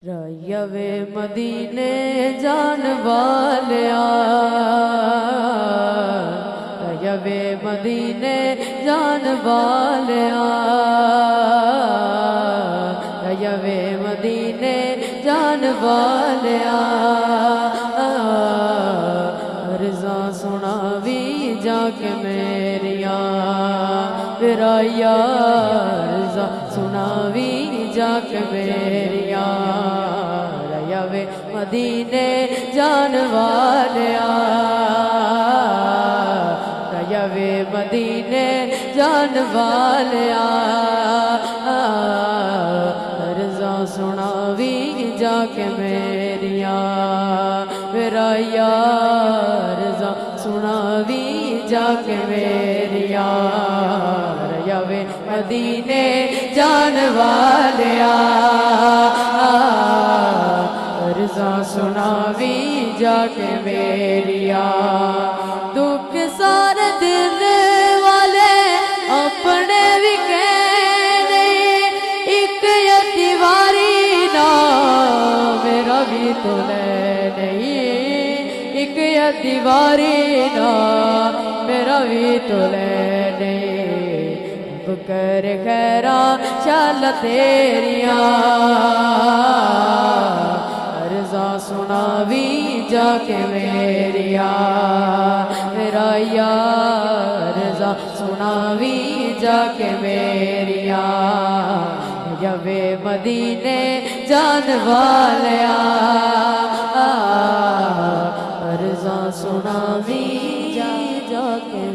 رایوے مدینے جان والیا، رایوے مدینے جان والیا، رایوے مدینے جان والیا، رضا سناوی جا کے میریا ریا، رضا سناوی جا کے میریا رایوے مدینے جان والیا، رایوے مدینے جان والیا، رضا سناوی جا کے میریا ریا، رضا سناوی جا کے میریا رایوے مدینے جان والیا، رضا سناوی جا کے میریا، دکھ سارے دل والے اپنے بھی کہنے، ایک یتیواری نا میرا بھی تو لے نہیں، ایک یتیواری نا میرا بھی تو لے نہیں، بکر خیرہ چل تیریاں، رضا سناوی جا کے میریا ریا، رضا سناوی جا کے میریا رایوے مدینے جان والیا، رضا سناوی جا کے